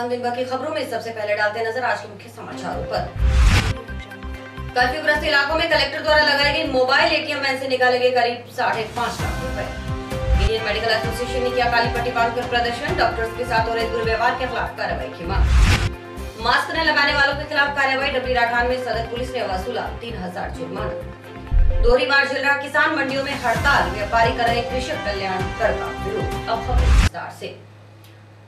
तमाम दिन भर की खबरों में सबसे पहले डालते नजर आज के मुख्य समाचारों पर। कर्फ्यूग्रस्त इलाकों में कलेक्टर द्वारा लगाई गई मोबाइल एटीएम वैन से निकाले गए करीब 5.5 लाख रुपए। इंडियन मेडिकल एसोसिएशन ने किया काली पट्टी बांधकर प्रदर्शन, डॉक्टर्स के साथ हो रहे दुर्व्यवहार के खिलाफ कार्रवाई की मांग। मास्क न लगाने वालों के खिलाफ कार्रवाई, डबली राठान में सदर पुलिस ने वसूला 3000 जुर्माना। दोहरी मार झेल रहा किसान, मंडियों में हड़ताल, व्यापारी कर रहे कृषक कल्याण करता विरोध। अब खबर विस्तार से।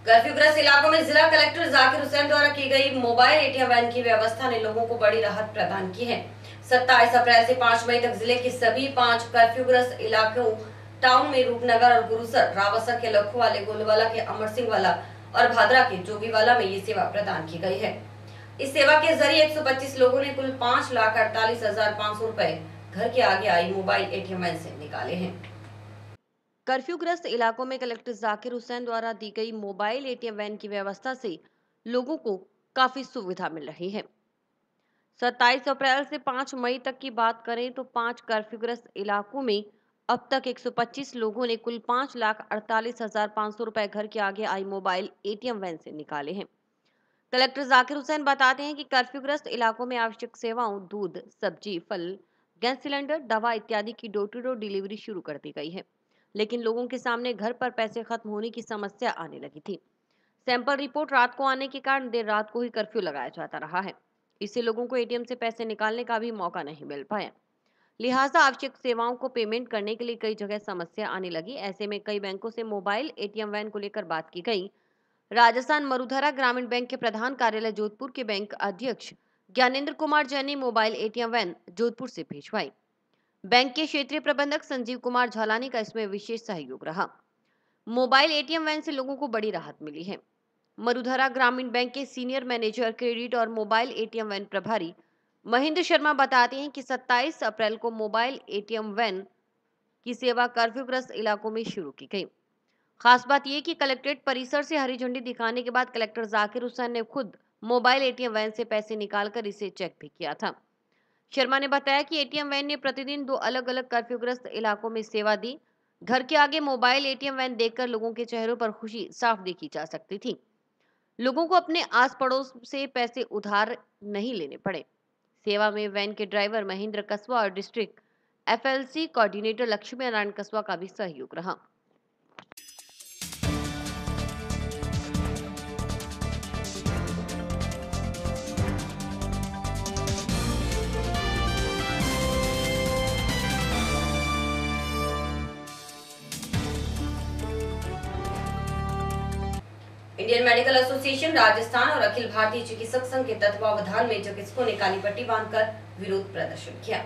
कर्फ्यूग्रस्त इलाकों में जिला कलेक्टर जाकिर हुसैन द्वारा की गई मोबाइल एटीएम वैन की व्यवस्था ने लोगों को बड़ी राहत प्रदान की है। 27 अप्रैल से 5 मई तक जिले के सभी 5 कर्फ्यूग्रस्त इलाकों टाउन में रूपनगर और गुरुसर, रावसर के लखोवाले, गोलवाला के अमर सिंह वाला और भादरा के जोगीवाला में ये सेवा प्रदान की गई है। इस सेवा के जरिए 125 लोगों ने कुल 5,48,500 रुपए घर के आगे आई मोबाइल एटीएम वैन से निकाले हैं। कर्फ्यूग्रस्त इलाकों में कलेक्टर जाकिर हुसैन द्वारा दी गई मोबाइल एटीएम वैन की व्यवस्था से लोगों को काफी सुविधा मिल रही है। 27 अप्रैल से 5 मई तक की बात करें तो 5 कर्फ्यूग्रस्त इलाकों में अब तक 125 लोगों ने कुल 5,48,500 रुपए घर के आगे आई मोबाइल एटीएम वैन से निकाले हैं। कलेक्टर जाकिर हुसैन बताते हैं कि कर्फ्यूग्रस्त इलाकों में आवश्यक सेवाओं, दूध, सब्जी, फल, गैस सिलेंडर, दवा इत्यादि की डोर टू डोर डिलीवरी शुरू कर दी गई है, लेकिन लोगों के सामने घर पर पैसे खत्म होने की समस्या आने लगी थी। सैंपल रिपोर्ट रात को आने के कारण देर रात को ही कर्फ्यू लगाया जाता रहा है। इससे लोगों को एटीएम से पैसे निकालने का भी मौका नहीं मिल पाया। लिहाजा आवश्यक सेवाओं को पेमेंट करने के लिए कई जगह समस्या आने लगी। ऐसे में कई बैंकों से मोबाइल एटीएम वैन को लेकर बात की गई। राजस्थान मरुधरा ग्रामीण बैंक के प्रधान कार्यालय जोधपुर के बैंक अध्यक्ष ज्ञानेंद्र कुमार जैन ने मोबाइल एटीएम वैन जोधपुर से भिजवाई। बैंक के क्षेत्रीय प्रबंधक संजीव कुमार झालानी का इसमें विशेष सहयोग रहा। मोबाइल एटीएम वैन से लोगों को बड़ी राहत मिली है। मरुधरा ग्रामीण बैंक के सीनियर मैनेजर क्रेडिट और मोबाइल एटीएम वैन प्रभारी महेंद्र शर्मा बताते हैं कि 27 अप्रैल को मोबाइल एटीएम वैन की सेवा कर्फ्यूग्रस्त इलाकों में शुरू की गई। खास बात यह कि कलेक्ट्रेट परिसर से हरी झंडी दिखाने के बाद कलेक्टर जाकिर हुसैन ने खुद मोबाइल एटीएम वैन से पैसे निकालकर इसे चेक भी किया था। शर्मा ने बताया कि एटीएम वैन ने प्रतिदिन 2 अलग-अलग कर्फ्यूग्रस्त इलाकों में सेवा दी। घर के आगे मोबाइल एटीएम वैन देखकर लोगों के चेहरों पर खुशी साफ देखी जा सकती थी। लोगों को अपने आस पड़ोस से पैसे उधार नहीं लेने पड़े। सेवा में वैन के ड्राइवर महेंद्र कस्बा और district FLC coordinator Lakshmi Narayan कस्बा का भी सहयोग रहा। इंडियन मेडिकल एसोसिएशन राजस्थान और अखिल भारतीय चिकित्सक संघ के तत्वावधान में चिकित्सकों ने काली पट्टी बांधकर विरोध प्रदर्शन किया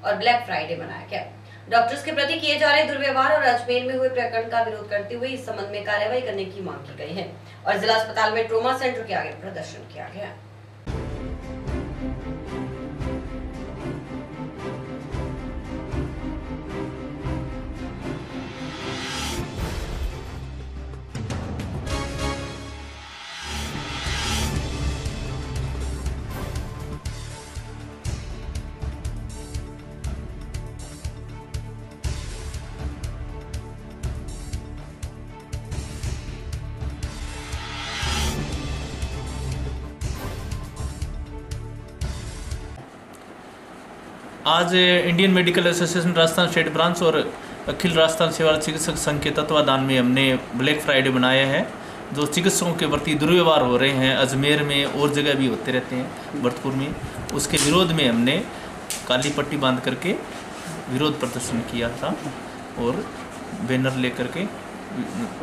और ब्लैक फ्राइडे मनाया गया। डॉक्टर्स के प्रति किए जा रहे दुर्व्यवहार और अजमेर में हुए प्रकरण का विरोध करते हुए इस संबंध में कार्रवाई करने की मांग की गई है और जिला अस्पताल में ट्रोमा सेंटर के आगे प्रदर्शन किया गया। आज Indian medical association Rajasthan state branch और अखिल राजस्थान सेवा चिकित्सक संघ के तत्वाधान में हमने ब्लैक फ्राइडे बनाया है। जो चिकित्सकों के प्रति दुर्व्यवहार हो रहे हैं अजमेर में और जगह भी होते रहते हैं भरतपुर में, उसके विरोध में हमने काली पट्टी बांध करके विरोध प्रदर्शन किया था और बैनर लेकर के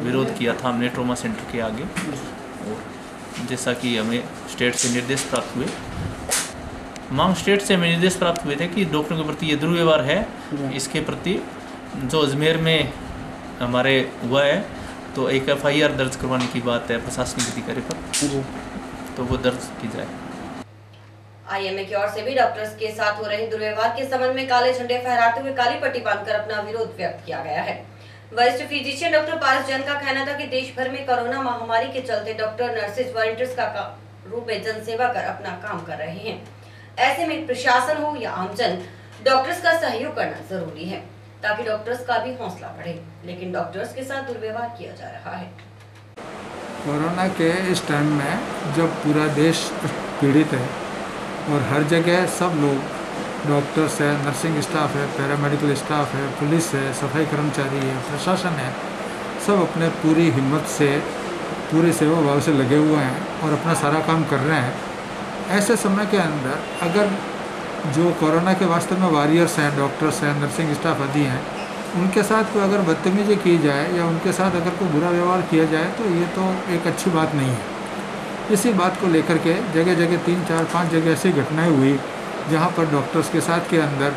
विरोध किया था हमने ट्रोमा सेंटर के आगे। और जैसा कि हमें स्टेट से निर्देश प्राप्त हुए, मांग स्टेट से हमें निर्देश प्राप्त हुए थे कि डॉक्टरों के प्रति ये दुर्व्यवहार है, इसके प्रति जो अजमेर में हमारे हुआ है तो एक एफआईआर दर्ज करवाने की बात है प्रशासनिक अधिकारी पर, तो वो दर्ज की जाए। आईएमए की ओर से भी डॉक्टर्स के साथ हो रहे दुर्व्यवहार के संबंध में काले झंडे फहराते हुए काली पट्टी बांधकर अपना विरोध व्यक्त किया गया है। वरिष्ठ फिजिशियन डॉक्टर पारस जैन का कहना था कि देश भर में कोरोना महामारी के चलते डॉक्टर, नर्सेज, वॉलंटियर्स का रूप में जनसेवा कर अपना काम कर रहे हैं। ऐसे में प्रशासन हो या आमजन, डॉक्टर्स का सहयोग करना जरूरी है ताकि डॉक्टर्स का भी हौसला बढ़े, लेकिन डॉक्टर्स के साथ दुर्व्यवहार किया जा रहा है। कोरोना के इस टाइम में जब पूरा देश पीड़ित है और हर जगह सब लोग, डॉक्टर्स है, नर्सिंग स्टाफ है, पैरामेडिकल स्टाफ है, पुलिस है, सफाई कर्मचारी है, प्रशासन है, सब अपने पूरी हिम्मत से, पूरे सेवा भाव से लगे हुए हैं और अपना सारा काम कर रहे हैं। ऐसे समय के अंदर अगर जो कोरोना के वास्ते में वॉरियर्स हैं, डॉक्टर्स हैं, नर्सिंग स्टाफ आदि हैं, उनके साथ कोई अगर बदतमीजी की जाए या उनके साथ अगर कोई बुरा व्यवहार किया जाए तो ये तो एक अच्छी बात नहीं है। इसी बात को लेकर के जगह जगह 3, 4, 5 जगह ऐसी घटनाएं हुई जहां पर डॉक्टर्स के साथ के अंदर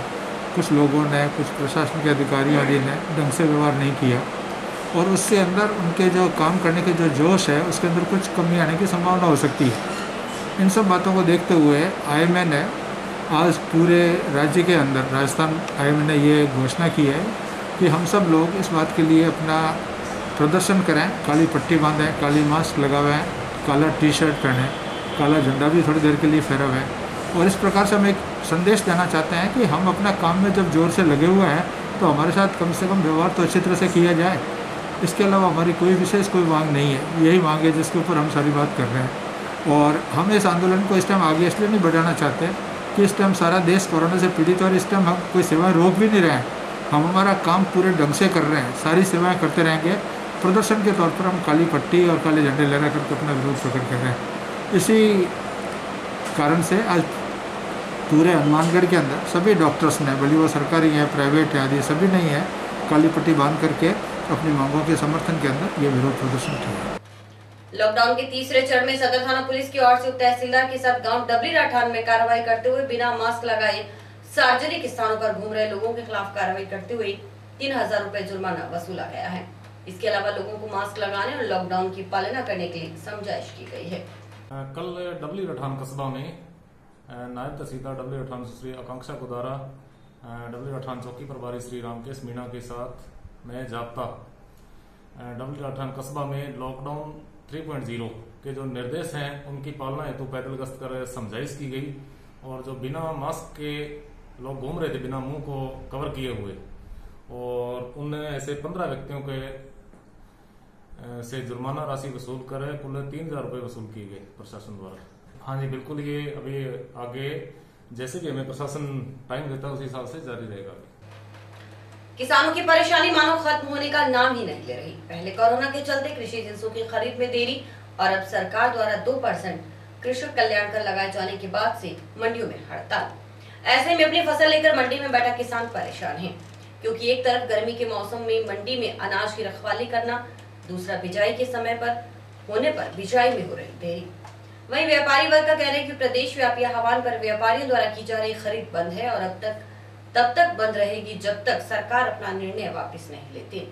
कुछ लोगों ने, कुछ प्रशासन के अधिकारियों आदि ने ढंग से व्यवहार नहीं किया और उससे अंदर उनके जो काम करने के जो जोश है उसके अंदर कुछ कमी आने की संभावना हो सकती है। इन सब बातों को देखते हुए IMA ने आज पूरे राज्य के अंदर, राजस्थान IMA ने ये घोषणा की है कि हम सब लोग इस बात के लिए अपना प्रदर्शन करें, काली पट्टी बांधें, काली मास्क लगावें, काला टी-शर्ट पहनें, काला झंडा भी थोड़ी देर के लिए फहरावें और इस प्रकार से हम एक संदेश देना चाहते हैं कि हम अपना काम में जब जोर से लगे हुए हैं तो हमारे साथ कम से कम व्यवहार तो अच्छी तरह से किया जाए। इसके अलावा हमारी कोई विशेष कोई मांग नहीं है, यही मांग है जिसके ऊपर हम सारी बात कर रहे हैं। और हम इस आंदोलन को इस टाइम आगे इसलिए नहीं बढ़ाना चाहते कि इस टाइम सारा देश कोरोना से पीड़ित और इस टाइम हम कोई सेवाएं रोक भी नहीं रहे हैं। हम हमारा काम पूरे ढंग से कर रहे हैं, सारी सेवाएं करते रहेंगे। प्रदर्शन के तौर पर हम काली पट्टी और काले झंडे लहरा करके अपना विरोध प्रकट कर रहे हैं। इसी कारण से आज पूरे हनुमानगढ़ के अंदर सभी डॉक्टर्स ने, भले वो सरकारी हैं, प्राइवेट है आदि, सभी नहीं है, काली पट्टी बांध करके अपनी मांगों के समर्थन के अंदर ये विरोध प्रदर्शन किया। लॉकडाउन के तीसरे चरण में सदर थाना पुलिस की ओर से उप तहसीलदार के साथ गांव डबली राठान में कार्रवाई करते हुए बिना मास्क लगाए सार्वजनिक स्थानों पर घूम रहे लोगों के खिलाफ कार्रवाई करते हुए 3000 रुपए जुर्माना वसूला गया है। इसके अलावा लोगों को मास्क लगाने और लॉकडाउन की पालना करने के लिए समझाइश की गई है। कल डबली राठान कस्बा में नायब तहसीलदार डबली राठान श्री आकांक्षा को द्वारा डबली राठान चौकी प्रभारी श्री रामकेश मीणा के साथ मैं जाप्ता डबली राठान कस्बा में लॉकडाउन 3.0 के जो निर्देश हैं उनकी पालना हेतु पैदल गश्त कर समझाइश की गई और जो बिना मास्क के लोग घूम रहे थे, बिना मुंह को कवर किए हुए, और उन ऐसे 15 व्यक्तियों के से जुर्माना राशि वसूल कर कुल 3000 रुपए वसूल किए गए प्रशासन द्वारा। हाँ जी बिल्कुल, ये अभी आगे जैसे भी हमें प्रशासन टाइम देता है उस हिसाब से जारी रहेगा। किसानों की परेशानी मानो खत्म होने का नाम ही नहीं ले रही। पहले कोरोना के चलते कृषि जिंसों की खरीद में देरी और अब सरकार द्वारा 2% कृषक कल्याण कर लगाए जाने के बाद से मंडियों में हड़ताल। ऐसे में अपनी फसल लेकर मंडी में बैठा किसान परेशान है, क्योंकि एक तरफ गर्मी के मौसम में मंडी में अनाज की रखवाली करना, दूसरा बिजाई के समय पर होने पर बिजाई में हो रही देरी। वहीं व्यापारी वर्ग का कहना है कि प्रदेश व्यापी आह्वान पर व्यापारियों द्वारा की जा रही खरीद बंद है और अब तब तक बंद रहेगी जब तक सरकार अपना निर्णय वापस नहीं लेती।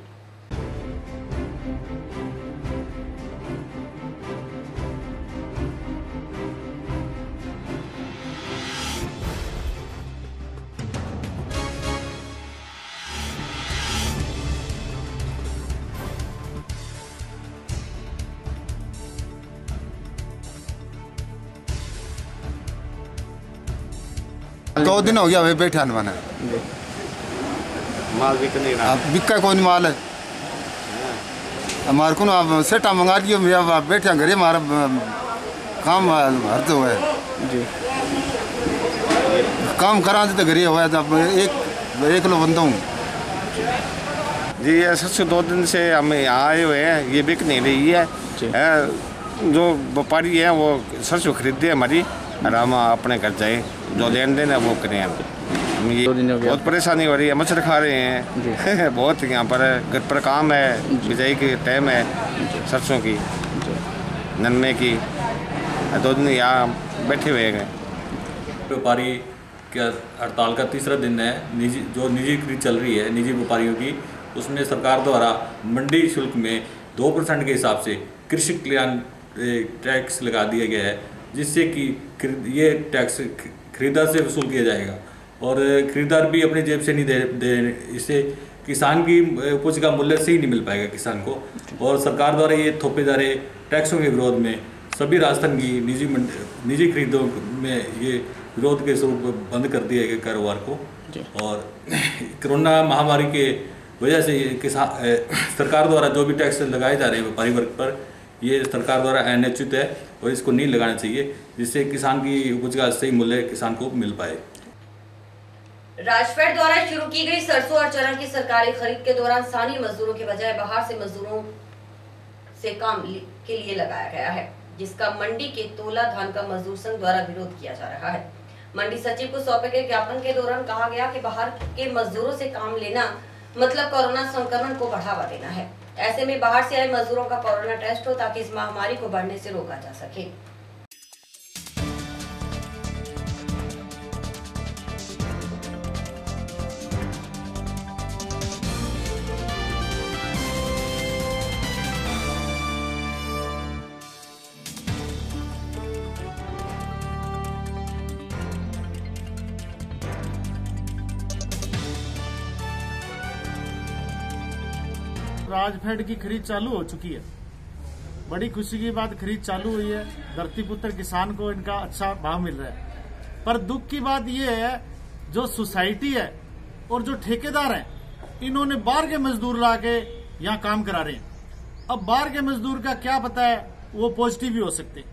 दो दिन हो गया भाई बैठा माना माल बिक नहीं रहा, बिका कौन माल है हमारे को सेटा मंगा लियो भैया बैठा घरे हमारा काम हरते हुए जी काम करा तो घरे हुआ एक किलो बंदा हूँ जी। ये 2 दिन से हम यहाँ आए हुए हैं, ये बिक नहीं रही है। जो व्यापारी है वो सरसों खरीदते हमारी और हम अपने घर जाए, जो लेन देन है वो करें। हम ये बहुत परेशानी हो रही है, मच्छर खा रहे हैं बहुत। यहाँ पर घर पर काम है, बिजाई की टाइम है सरसों की, नन्मे की, 2 दिन यहाँ बैठे हुए हैं। व्यापारी का हड़ताल का तीसरा दिन है। निजी खरीद चल रही है निजी व्यापारियों की, उसमें सरकार द्वारा मंडी शुल्क में 2% के हिसाब से कृषि कल्याण टैक्स लगा दिया गया है, जिससे कि ये टैक्स खरीदार से वसूल किया जाएगा और खरीदार भी अपनी जेब से नहीं दे। इससे किसान की उपज का मूल्य सही नहीं मिल पाएगा किसान को। और सरकार द्वारा ये थोपे जा रहे टैक्सों के विरोध में सभी राजस्थान की निजी खरीदों में ये विरोध के स्वरूप बंद कर दिया गया कारोबार को। और कोरोना महामारी के वजह से किसान सरकार द्वारा जो भी टैक्स लगाए जा रहे हैं व्यापारी वर्ग पर, ये सरकार द्वारा अनैच्छिक है और इसको नहीं लगाना चाहिए, जिससे किसान की उपज का सही मूल्य किसान को मिल पाए। राजफेड द्वारा शुरू की गई सरसों और चना की सरकारी खरीद के दौरान स्थानीय मजदूरों के बजाय बाहर से मजदूरों से काम के लिए लगाया गया है, जिसका मंडी के तोला धान का मजदूर संघ द्वारा विरोध किया जा रहा है। मंडी सचिव को सौंपे गए ज्ञापन के दौरान कहा गया कि बाहर के मजदूरों से काम लेना मतलब कोरोना संक्रमण को बढ़ावा देना है। ऐसे में बाहर से आए मजदूरों का कोरोना टेस्ट हो ताकि इस महामारी को बढ़ने से रोका जा सके। राजफेड की खरीद चालू हो चुकी है। बड़ी खुशी की बात, खरीद चालू हुई है। धरती पुत्र किसान को इनका अच्छा भाव मिल रहा है। पर दुख की बात यह है, जो सोसाइटी है और जो ठेकेदार हैं, इन्होंने बाहर के मजदूर ला के यहाँ काम करा रहे हैं। अब बाहर के मजदूर का क्या पता है, वो पॉजिटिव भी हो सकते।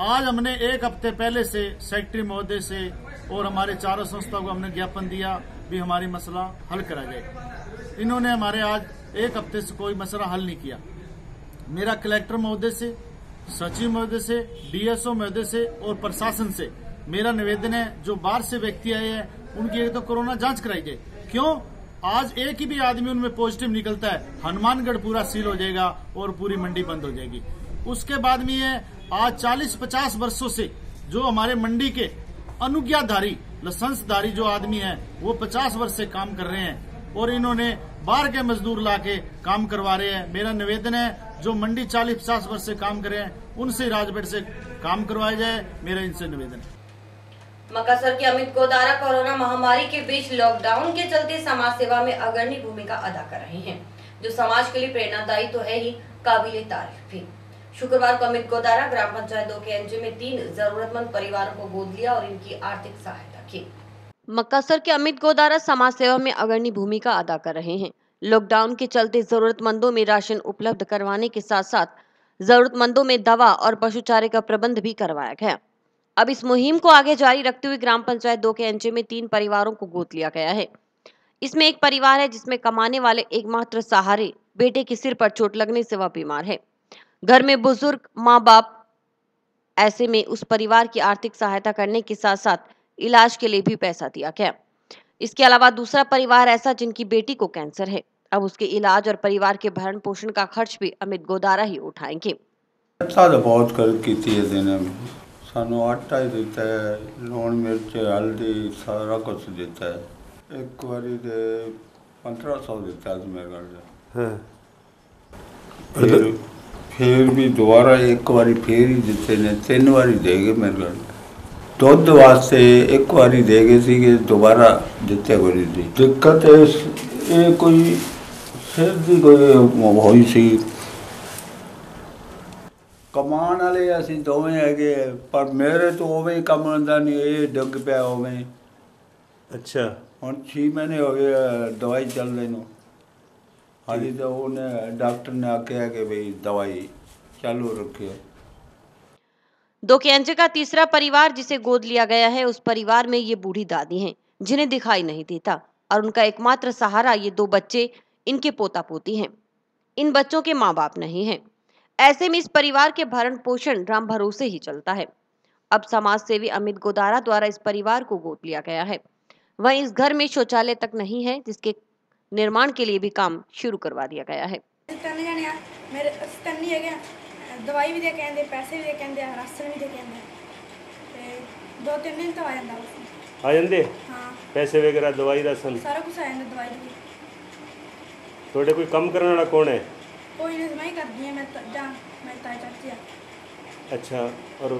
आज हमने एक हफ्ते पहले से सेक्रेटरी महोदय से और हमारे चारों संस्थाओं को हमने ज्ञापन दिया भी हमारी मसला हल करा जाए। इन्होंने हमारे आज एक हफ्ते से कोई मसला हल नहीं किया। मेरा कलेक्टर महोदय से, सचिव महोदय से, डीएसओ महोदय से और प्रशासन से मेरा निवेदन है, जो बाहर से व्यक्ति आए हैं उनकी एक तो कोरोना जांच कराई जाए। क्यों? आज एक ही भी आदमी उनमें पॉजिटिव निकलता है, हनुमानगढ़ पूरा सील हो जाएगा और पूरी मंडी बंद हो जाएगी। उसके बाद में ये आज 40-50 वर्षों से जो हमारे मंडी के अनुज्ञाधारी लाइसेंसधारी जो आदमी हैं, वो 50 वर्ष से काम कर रहे हैं और इन्होंने बाहर के मजदूर लाके काम करवा रहे हैं। मेरा निवेदन है, जो मंडी 40-50 वर्ष से काम कर रहे हैं उनसे राजफेड से काम करवाया जाए, मेरा इनसे निवेदन है। मकासर के अमित गोदारा कोरोना महामारी के बीच लॉकडाउन के चलते समाज सेवा में अग्रणी भूमिका अदा कर रहे हैं, जो समाज के लिए प्रेरणादायी तो है ही, काबिले तारीफ भी। शुक्रवार को अमित गोदारा ग्राम पंचायत 2 के एनजी में 3 जरूरतमंद परिवारों को गोद लिया और इनकी आर्थिक सहायता की। मकासर के अमित गोदारा समाज सेवा में अग्रणी भूमिका अदा कर रहे हैं। लॉकडाउन के चलते जरूरतमंदों में राशन उपलब्ध करवाने के साथ साथ जरूरतमंदों में दवा और पशुचारे का प्रबंध भी करवाया गया। अब इस मुहिम को आगे जारी रखते हुए ग्राम पंचायत 2 के एनजी में 3 परिवारों को गोद लिया गया है। इसमें एक परिवार है जिसमें कमाने वाले एकमात्र सहारे बेटे के सिर पर चोट लगने से वह बीमार है। घर में बुजुर्ग माँ बाप, ऐसे में उस परिवार की आर्थिक सहायता करने के साथ साथ इलाज के लिए भी पैसा दिया गया। इसके अलावा दूसरा परिवार ऐसा जिनकी बेटी को कैंसर है। अब उसके इलाज और परिवार के भरण पोषण का खर्च भी अमित गोदारा ही उठाएंगे। बहुत कर सानू आटा ही देता है, लून मिर्च हल्दी सारा कुछ देता है। एक बारी दे 1500 देता है मेरे घर से। फिर भी दोबारा एक बारी फिर ही देते ने, 3 बारी देगे मेरे घर। दूध वास्ते एक बारी देगे सी, दोबारा देते कोई दी। दिक्कत है ये कोई सिर दी कोई होई सी। कमान वाले असी दोवें है, पर मेरे तो ओवें ही कम आंदा नहीं, ये डग पिया ओवें। अच्छा, हुण 6 महीने हो गए दवाई चल रही नो। हाली तो उन्हें डॉक्टर ने आख्या कि भाई दवाई चालू रखिए। 2 के एनजी का तीसरा परिवार जिसे गोद लिया गया है, उस परिवार में ये बूढ़ी दादी हैं जिन्हें दिखाई नहीं देता और उनका एकमात्र सहारा ये 2 बच्चे, इनके पोता पोती हैं। इन बच्चों के माँ बाप नहीं हैं। ऐसे में इस परिवार के भरण पोषण राम भरोसे ही चलता है। अब समाज सेवी अमित गोदारा द्वारा इस परिवार को गोद लिया गया है। वहीं इस घर में शौचालय तक नहीं है, जिसके निर्माण के लिए भी काम शुरू करवा दिया गया है। दवाई भी दे के आंदे, पैसे भी दे के आंदे, राशन भी दे के आंदे। 2-3 दिन तो आ जांदे। हाँ, पैसे वगैरह दवाई राशन सारा कुछ आ जांदा। दवाई भी थोड़े कोई कम करने वाला कौन है? कोई नहीं, मैं ही करती है। मैं ताई चाची है। अच्छा, और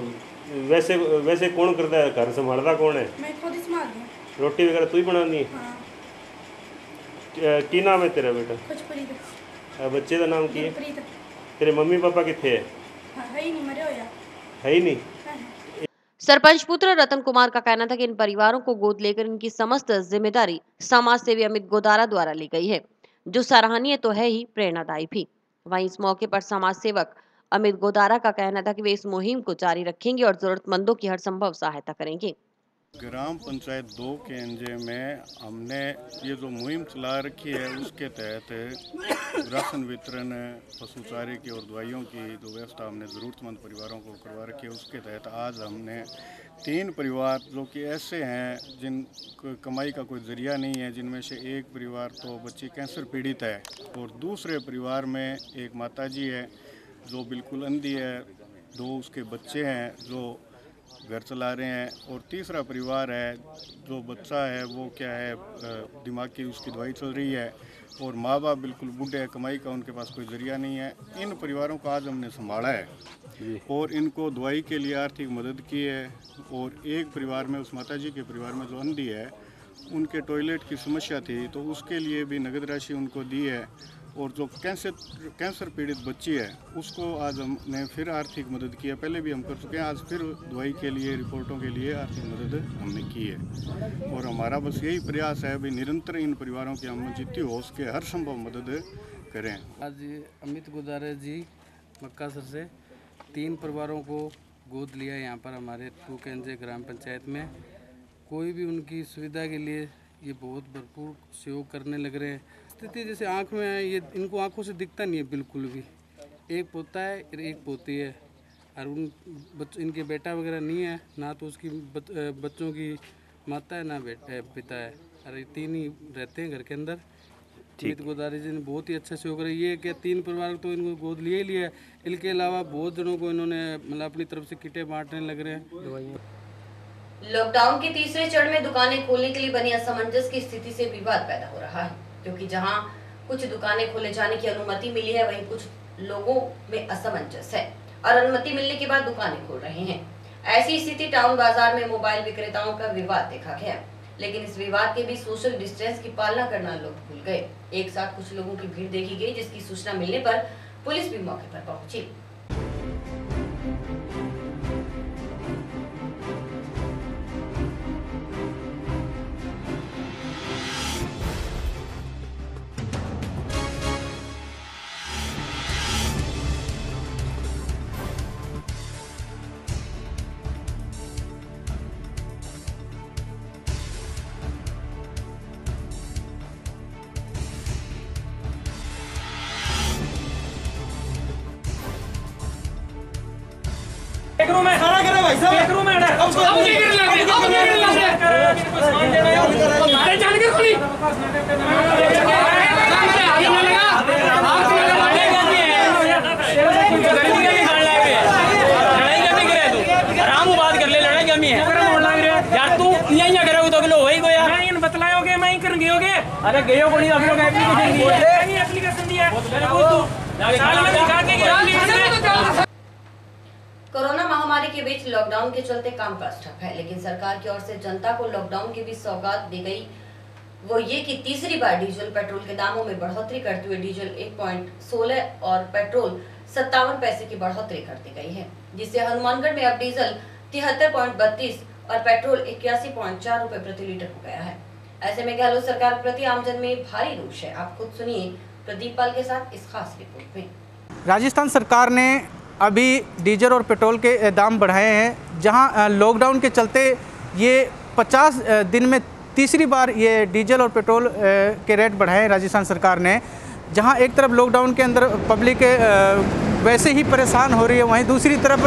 वैसे कौन करता है? घर संभालता कौन है? मैं खुद ही संभालती हूँ। रोटी वगैरह तू ही बनानी है? हाँ। की नाम है तेरा बेटा? खुशप्रीत। बच्चे का नाम की है? प्रीत। तेरे मम्मी पापा कितने है? है ही नहीं, मरे होया। है ही नहीं। सरपंच पुत्र रतन कुमार का कहना था कि इन परिवारों को गोद लेकर इनकी समस्त जिम्मेदारी समाज सेवी अमित गोदारा द्वारा ली गई है, जो सराहनीय तो है ही, प्रेरणादायी भी। वहीं इस मौके पर समाज सेवक अमित गोदारा का कहना था कि वे इस मुहिम को जारी रखेंगे और जरूरतमंदों की हर संभव सहायता करेंगे। ग्राम पंचायत 2 के अंजे में हमने ये जो मुहिम चला रखी है उसके तहत राशन वितरण, पशु चारे की और दवाइयों की जो व्यवस्था हमने ज़रूरतमंद परिवारों को करवा रखी है, उसके तहत आज हमने 3 परिवार जो कि ऐसे हैं जिन कमाई का कोई ज़रिया नहीं है, जिनमें से एक परिवार तो बच्ची कैंसर पीड़ित है और दूसरे परिवार में एक माताजी है जो बिल्कुल अंधी है, 2 उसके बच्चे हैं जो घर चला रहे हैं और तीसरा परिवार है जो बच्चा है वो क्या है दिमाग की उसकी दवाई चल रही है और माँ बाप बिल्कुल बूढ़े हैं, कमाई का उनके पास कोई ज़रिया नहीं है। इन परिवारों को आज हमने संभाला है और इनको दवाई के लिए आर्थिक मदद की है और एक परिवार में उस माताजी के परिवार में जो अंधी है उनके टॉयलेट की समस्या थी तो उसके लिए भी नगद राशि उनको दी है और जो कैंसर पीड़ित बच्ची है उसको आज हमने फिर आर्थिक मदद की है। पहले भी हम कर चुके हैं, आज फिर दवाई के लिए, रिपोर्टों के लिए आर्थिक मदद हमने की है और हमारा बस यही प्रयास है भी निरंतर इन परिवारों की हम जितनी हो सके हर संभव मदद करें। आज अमित गोदारा जी मक्कासर से 3 परिवारों को गोद लिया यहाँ पर हमारे टूकेंजे ग्राम पंचायत में। कोई भी उनकी सुविधा के लिए ये बहुत भरपूर सहयोग करने लग रहे हैं। स्थिति जैसे आँख में है, ये इनको आँखों से दिखता नहीं है बिल्कुल भी। एक पोता है और एक पोती है और इनके बेटा वगैरह नहीं है, ना तो उसकी बच्चों की माता है ना पिता है, अरे 3 ही रहते हैं घर के अंदर। अमित गोदारी जी ने बहुत ही अच्छा सहयोग किया। ये क्या 3 परिवार तो इनको गोद लिए ही लिया है, इनके अलावा बहुत जनों को इन्होंने मतलब अपनी तरफ से किटें बांटने लग रहे हैं दवाइयाँ। लॉकडाउन के तीसरे चरण में दुकानें खोलने के लिए बनी असमंजस की स्थिति से विवाद पैदा हो रहा है, क्योंकि जहां कुछ दुकानें खोले जाने की अनुमति मिली है वहीं कुछ लोगों में असमंजस है और अनुमति मिलने के बाद दुकानें खोल रहे हैं। ऐसी स्थिति टाउन बाजार में मोबाइल विक्रेताओं का विवाद देखा गया, लेकिन इस विवाद के बीच सोशल डिस्टेंस की पालना करना लोग भूल गए। एक साथ कुछ लोगों की भीड़ देखी गई, जिसकी सूचना मिलने पर पुलिस भी मौके पर पहुंची। एक रूम है सारा करे भाई साहब, एक रूम है अब ये कर लगे सामान देना है जान के खुली आगे ना लगा आप लड़ाई करनी है, गलती का भी खान लागे लड़ाई करने के रहे तू आराम बात कर ले, लड़ाई कमी है यार, तू यहां करोगे तो अगलो होई को यार, मैं इन बतलायोगे मैं ही कर गयोगे, अरे गयो को नहीं, आप लोग एप्लीकेशन दी है, एप्लीकेशन दी है बोल तू साल में दिखा के एप्लीकेशन। कोरोना महामारी के बीच लॉकडाउन के चलते कामकाज ठप है, लेकिन सरकार की ओर से जनता को लॉकडाउन के बीच सौगात दी गई वो ये कि तीसरी बार डीजल पेट्रोल के दामों में बढ़ोतरी करते हुए डीजल 1.16 और पेट्रोल 57 पैसे की बढ़ोतरी कर दी गई है, जिससे हनुमानगढ़ में अब डीजल 73.32 और पेट्रोल 81.4 रुपए प्रति लीटर हो गया है। ऐसे में गहलोत सरकार प्रति आमजन में भारी रोष है। आप खुद सुनिए प्रदीप पाल के साथ इस खास रिपोर्ट में। राजस्थान सरकार ने अभी डीजल और पेट्रोल के दाम बढ़ाए हैं, जहां लॉकडाउन के चलते ये 50 दिन में तीसरी बार ये डीजल और पेट्रोल के रेट बढ़ाए राजस्थान सरकार ने। जहां एक तरफ लॉकडाउन के अंदर पब्लिक वैसे ही परेशान हो रही है, वहीं दूसरी तरफ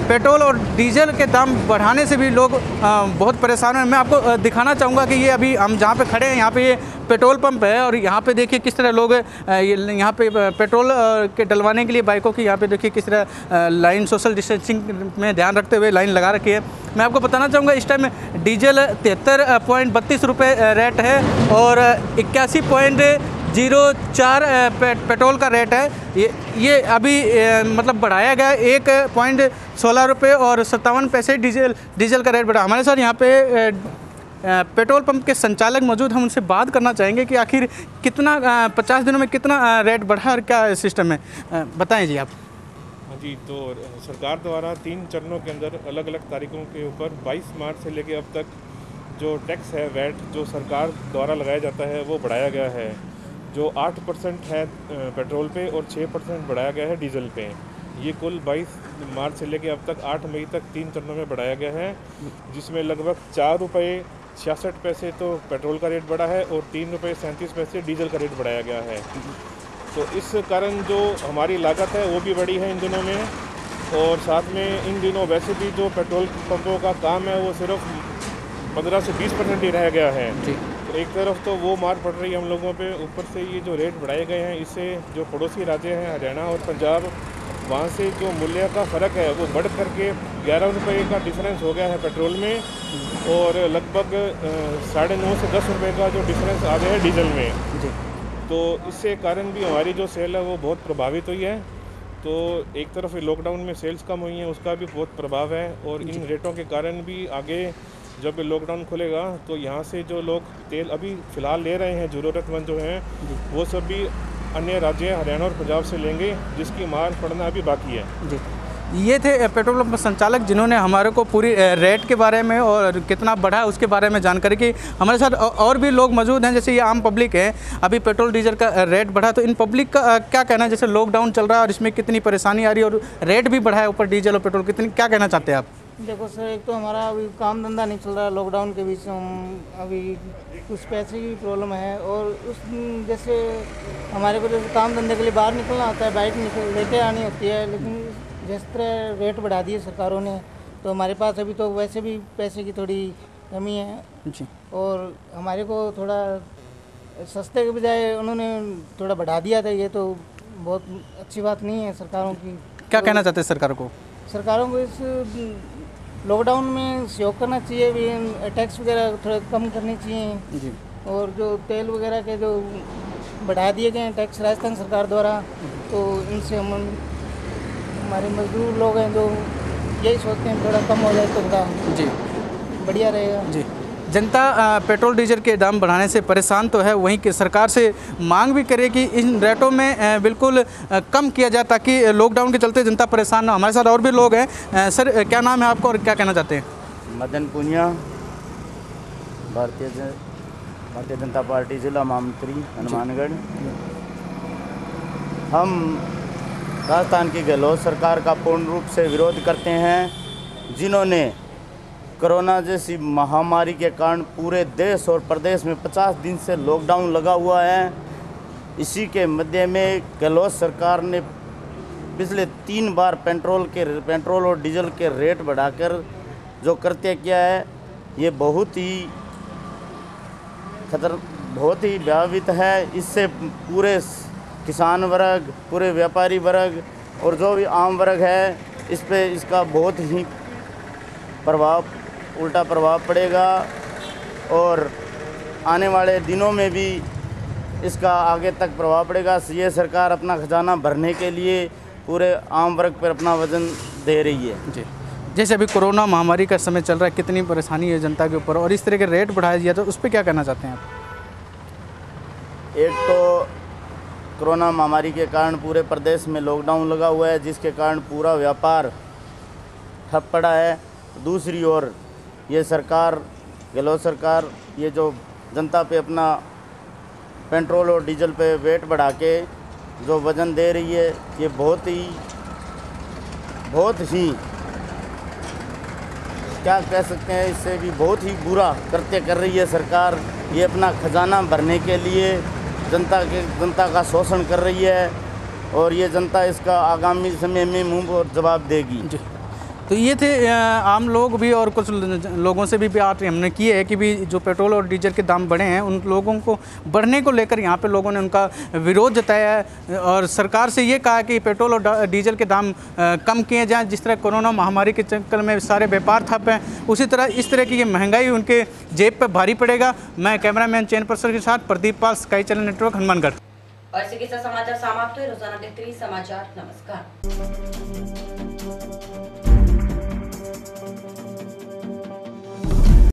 पेट्रोल और डीजल के दाम बढ़ाने से भी लोग बहुत परेशान हैं। मैं आपको दिखाना चाहूँगा कि ये अभी हम जहाँ पे खड़े हैं यहाँ पे ये पेट्रोल पंप है और यहाँ पे देखिए किस तरह लोग यहाँ पे पेट्रोल के डलवाने के लिए बाइकों की यहाँ पे देखिए किस तरह लाइन सोशल डिस्टेंसिंग में ध्यान रखते हुए लाइन लगा रखी है। मैं आपको बताना चाहूँगा इस टाइम डीजल 73.32 रुपये रेट है और 81.04 पेट्रोल का रेट है। ये अभी मतलब बढ़ाया गया 1.16 रुपये और 57 पैसे डीजल का रेट बढ़ा। हमारे साथ यहाँ पे पेट्रोल पंप के संचालक मौजूद, हम उनसे बात करना चाहेंगे कि आखिर कितना 50 दिनों में कितना रेट बढ़ा और क्या सिस्टम है, बताएं जी आप। जी, तो सरकार द्वारा 3 चरणों के अंदर अलग अलग तारीखों के ऊपर 22 मार्च से लेकर अब तक जो टैक्स है, वैट जो सरकार द्वारा लगाया जाता है वो बढ़ाया गया है। जो 8% है पेट्रोल पे और 6% बढ़ाया गया है डीजल पे। ये कुल 22 मार्च से लेकर अब तक 8 मई तक 3 चरणों में बढ़ाया गया है, जिसमें लगभग 4 रुपये 66 पैसे तो पेट्रोल का रेट बढ़ा है और 3 रुपये 37 पैसे डीजल का रेट बढ़ाया गया है। तो इस कारण जो हमारी लागत है वो भी बढ़ी है इन दिनों में, और साथ में इन दिनों वैसे भी जो पेट्रोल पंपों का काम है वो सिर्फ 15 से 20% ही रह गया है। तो एक तरफ तो वो मार पड़ रही है हम लोगों पे, ऊपर से ये जो रेट बढ़ाए गए हैं इससे जो पड़ोसी राज्य हैं हरियाणा और पंजाब, वहाँ से जो मूल्य का फ़र्क है वो बढ़ करके 11 रुपये का डिफरेंस हो गया है पेट्रोल में, और लगभग 9.5 से 10 रुपये का जो डिफरेंस आ गया है डीजल में। तो इससे कारण भी हमारी जो सेल है वो बहुत प्रभावित हुई है। तो एक तरफ लॉकडाउन में सेल्स कम हुई हैं, उसका भी बहुत प्रभाव है, और इन रेटों के कारण भी आगे जब लॉकडाउन खुलेगा तो यहाँ से जो लोग तेल अभी फ़िलहाल ले रहे हैं ज़रूरतमंद जो हैं वो सब भी अन्य राज्य हरियाणा और पंजाब से लेंगे, जिसकी मार पड़ना अभी बाकी है। जी, ये थे पेट्रोल पंप संचालक जिन्होंने हमारे को पूरी रेट के बारे में और कितना बढ़ा है उसके बारे में जानकारी की। हमारे साथ और भी लोग मौजूद हैं, जैसे ये आम पब्लिक है। अभी पेट्रोल डीजल का रेट बढ़ा, तो इन पब्लिक का क्या कहना है? जैसे लॉकडाउन चल रहा है और इसमें कितनी परेशानी आ रही है और रेट भी बढ़ा है ऊपर डीजल और पेट्रोल, कितनी क्या कहना चाहते हैं आप? देखो सर, एक तो हमारा अभी काम धंधा नहीं चल रहा है, लॉकडाउन के बीच हम अभी कुछ पैसे की प्रॉब्लम है, और उस जैसे हमारे को जैसे काम धंधे के लिए बाहर निकलना होता है, बाइक लेके आनी होती है, लेकिन जिस तरह रेट बढ़ा दिए सरकारों ने तो हमारे पास अभी तो वैसे भी पैसे की थोड़ी कमी है जी, और हमारे को थोड़ा सस्ते के बजाय उन्होंने थोड़ा बढ़ा दिया था। ये तो बहुत अच्छी बात नहीं है सरकारों की। क्या कहना चाहते हैं सरकार को? सरकारों को इस लॉकडाउन में सहयोग करना चाहिए, भी टैक्स वगैरह थोड़ा कम करनी चाहिए जी, और जो तेल वगैरह के जो बढ़ा दिए गए हैं टैक्स राजस्थान सरकार द्वारा, तो इनसे हमारे मजदूर लोग हैं जो यही सोचते हैं थोड़ा कम हो जाए तो थोड़ा जी बढ़िया रहेगा जी। जनता पेट्रोल डीजल के दाम बढ़ाने से परेशान तो है, वहीं की सरकार से मांग भी करे कि इन रेटों में बिल्कुल कम किया जाए ताकि लॉकडाउन के चलते जनता परेशान ना हो। हमारे साथ और भी लोग हैं। सर, क्या नाम है आपका और क्या कहना चाहते हैं? मदन पुनिया, भारतीय जनता पार्टी जिला महामंत्री हनुमानगढ़। हम राजस्थान की गहलोत सरकार का पूर्ण रूप से विरोध करते हैं, जिन्होंने कोरोना जैसी महामारी के कारण पूरे देश और प्रदेश में 50 दिन से लॉकडाउन लगा हुआ है। इसी के मध्य में गहलोत सरकार ने पिछले 3 बार पेट्रोल और डीजल के रेट बढ़ाकर जो कृत्य किया है, ये बहुत ही प्रभावित है। इससे पूरे किसान वर्ग, पूरे व्यापारी वर्ग और जो भी आम वर्ग है, इस पे इसका बहुत ही उल्टा प्रभाव पड़ेगा, और आने वाले दिनों में भी इसका आगे तक प्रभाव पड़ेगा। ये सरकार अपना खजाना भरने के लिए पूरे आम वर्ग पर अपना वजन दे रही है जी। जैसे अभी कोरोना महामारी का समय चल रहा है, कितनी परेशानी है जनता के ऊपर, और इस तरह के रेट बढ़ाया दिया तो उस पर क्या कहना चाहते हैं आप? एक तो कोरोना महामारी के कारण पूरे प्रदेश में लॉकडाउन लगा हुआ है, जिसके कारण पूरा व्यापार ठप पड़ा है। दूसरी ओर ये सरकार, गहलोत सरकार, ये जो जनता पे अपना पेट्रोल और डीजल पे वेट बढ़ा के जो वजन दे रही है, ये बहुत ही क्या कह सकते हैं, इससे भी बहुत ही बुरा कृत्य कर रही है सरकार। ये अपना खजाना भरने के लिए जनता का शोषण कर रही है, और ये जनता इसका आगामी समय में मुंह पर जवाब देगी। तो ये थे आम लोग भी, और कुछ लोगों से भी बात हमने की है कि भी जो पेट्रोल और डीजल के दाम बढ़े हैं, उन लोगों को बढ़ने को लेकर यहाँ पे लोगों ने उनका विरोध जताया है, और सरकार से ये कहा कि पेट्रोल और डीजल के दाम कम किए जाएं। जिस तरह कोरोना महामारी के चक्कर में सारे व्यापार ठप हैं, उसी तरह इस तरह की ये महंगाई उनके जेब पर भारी पड़ेगा। मैं कैमरामैन चैन पर्सन के साथ प्रदीप पाल, स्काई चैनल नेटवर्क, हनुमानगढ़। और इसी के साथ समाचार समाप्त हुए। रोजाना देखते रहिए समाचार। नमस्कार।